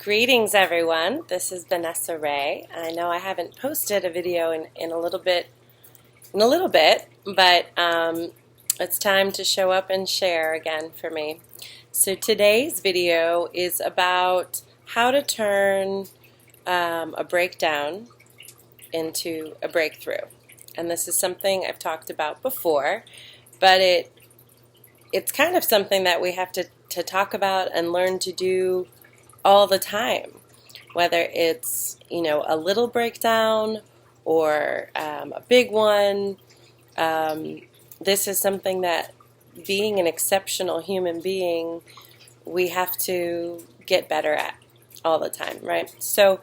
Greetings, everyone. This is Vanessa Ray. I know I haven't posted a video in a little bit, but it's time to show up and share again for me. So today's video is about how to turn a breakdown into a breakthrough. And this is something I've talked about before, but it's kind of something that we have to talk about and learn to do all the time, whether it's a little breakdown or a big one. This is something that, being an exceptional human being, we have to get better at all the time, right? So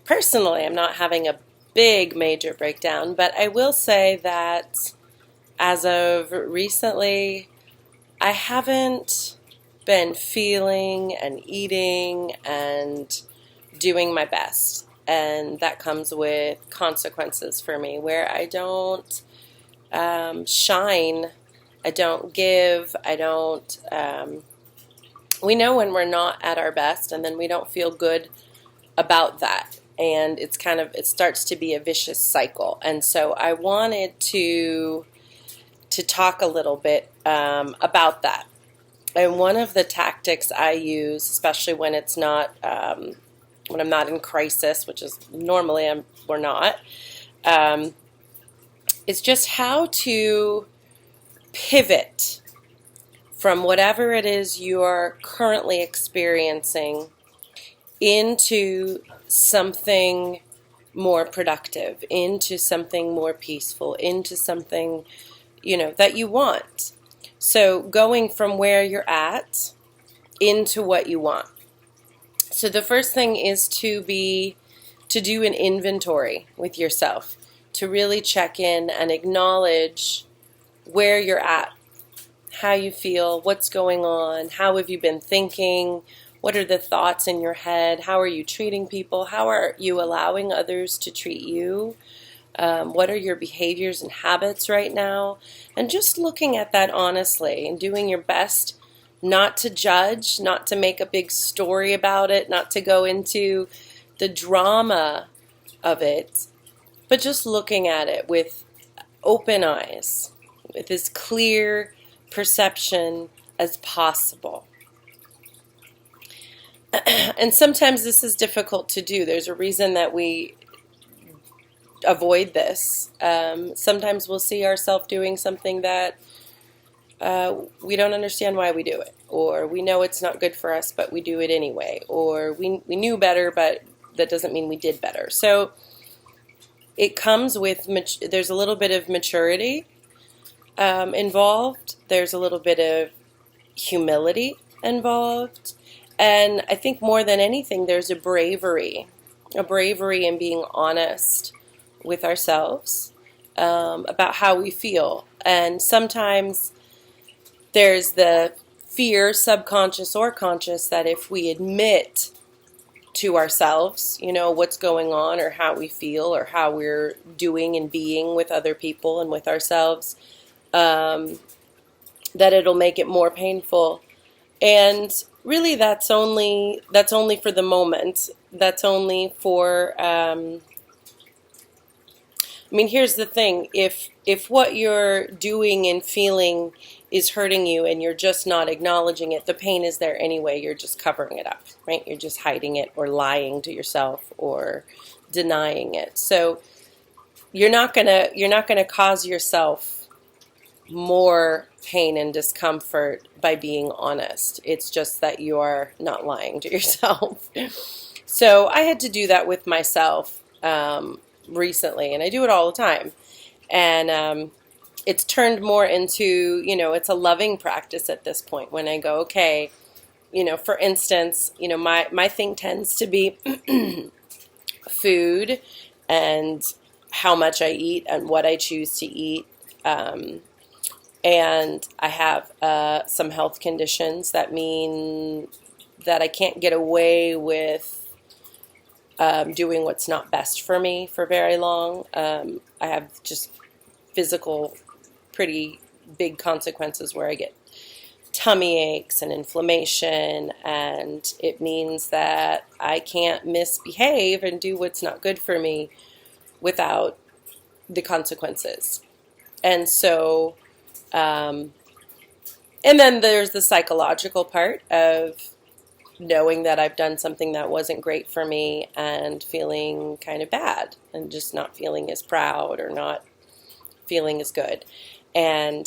personally, I'm not having a big major breakdown, but I will say that as of recently, I haven't been feeling and eating and doing my best, and that comes with consequences for me where I don't shine, I don't give, I don't we know when we're not at our best, and then we don't feel good about that, and it starts to be a vicious cycle. And so I wanted to talk a little bit about that. And one of the tactics I use, especially when it's not, when I'm not in crisis, which is normally we're not, is just how to pivot from whatever it is you're currently experiencing into something more productive, into something more peaceful, into something, that you want. So going from where you're at into what you want. So the first thing is to do an inventory with yourself, to really check in and acknowledge where you're at, how you feel, what's going on, how have you been thinking, what are the thoughts in your head, how are you treating people, how are you allowing others to treat you. What are your behaviors and habits right now? And just looking at that honestly and doing your best not to judge, not to make a big story about it, not to go into the drama of it, but just looking at it with open eyes, with as clear perception as possible. And sometimes this is difficult to do. There's a reason that we avoid this. Sometimes we'll see ourselves doing something that we don't understand why we do it, or we know it's not good for us, but we do it anyway, or we knew better, but that doesn't mean we did better. So it comes with, there's a little bit of maturity involved, there's a little bit of humility involved, and I think more than anything, there's a bravery in being honest with ourselves about how we feel. And sometimes there's the fear, subconscious or conscious, that if we admit to ourselves, what's going on or how we feel or how we're doing and being with other people and with ourselves, that it'll make it more painful. And really that's only for the moment. That's only for here's the thing. If what you're doing and feeling is hurting you and you're just not acknowledging it, the pain is there anyway. You're just covering it up, right? You're just hiding it or lying to yourself or denying it. So you're not gonna cause yourself more pain and discomfort by being honest. It's just that you are not lying to yourself. So I had to do that with myself recently, and I do it all the time, and it's turned more into, it's a loving practice at this point when I go, okay, for instance, my thing tends to be food and how much I eat and what I choose to eat, and I have some health conditions that mean that I can't get away with doing what's not best for me for very long. I have just physical, pretty big consequences where I get tummy aches and inflammation, and it means that I can't misbehave and do what's not good for me without the consequences. And so, and then there's the psychological part of knowing that I've done something that wasn't great for me and feeling kind of bad and just not feeling as proud or not feeling as good. And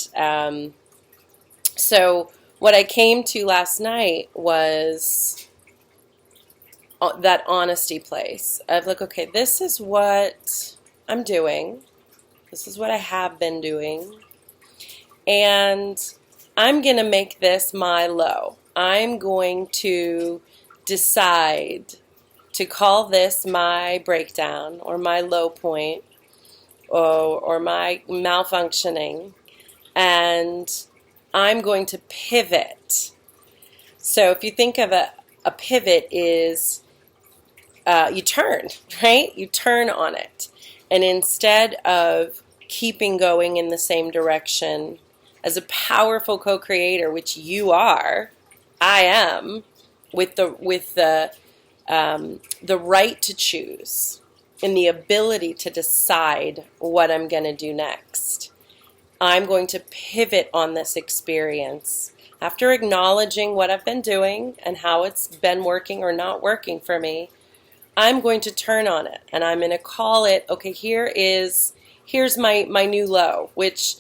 so what I came to last night was that honesty place of like, okay, this is what I'm doing. This is what I have been doing. And I'm going to make this my low. I'm going to decide to call this my breakdown or my low point or my malfunctioning, and I'm going to pivot. So if you think of a pivot is you turn, right? You turn on it. And instead of keeping going in the same direction, as a powerful co-creator, which you are, I am, with the right to choose and the ability to decide what I'm going to do next. I'm going to pivot on this experience after acknowledging what I've been doing and how it's been working or not working for me. I'm going to turn on it, and I'm going to call it, okay, here's my new low, which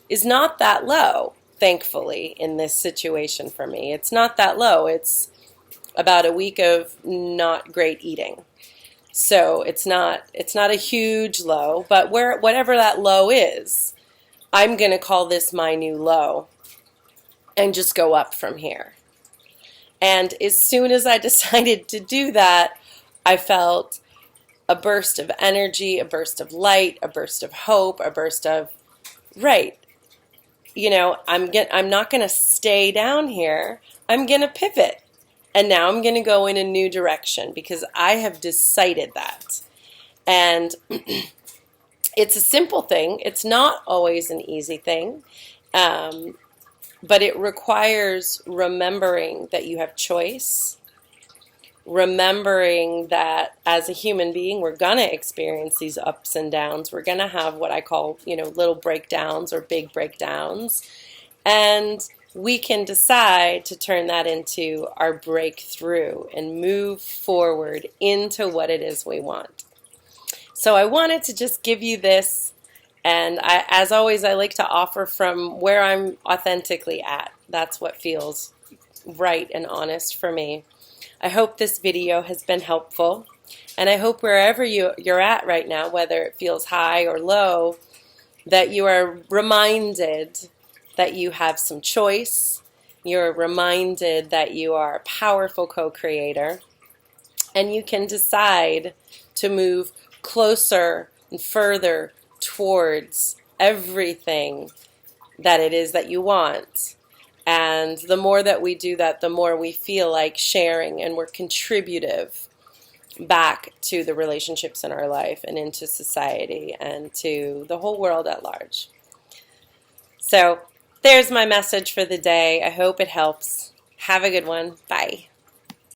is not that low, thankfully, in this situation for me. It's not that low. It's about a week of not great eating. So it's not a huge low, but whatever that low is, I'm going to call this my new low and just go up from here. And as soon as I decided to do that, I felt a burst of energy, a burst of light, a burst of hope, a burst of, right, I'm not going to stay down here. I'm going to pivot. And now I'm going to go in a new direction because I have decided that. And it's a simple thing. It's not always an easy thing. But it requires remembering that you have choice. Remembering that as a human being, we're going to experience these ups and downs. We're going to have what I call, little breakdowns or big breakdowns. And we can decide to turn that into our breakthrough and move forward into what it is we want. So I wanted to just give you this, and as always, I like to offer from where I'm authentically at. That's what feels right and honest for me. I hope this video has been helpful, and I hope wherever you're at right now, whether it feels high or low, that you are reminded that you have some choice. You're reminded that you are a powerful co-creator, and you can decide to move closer and further towards everything that it is that you want. And the more that we do that, the more we feel like sharing and we're contributive back to the relationships in our life and into society and to the whole world at large. So there's my message for the day. I hope it helps. Have a good one. Bye.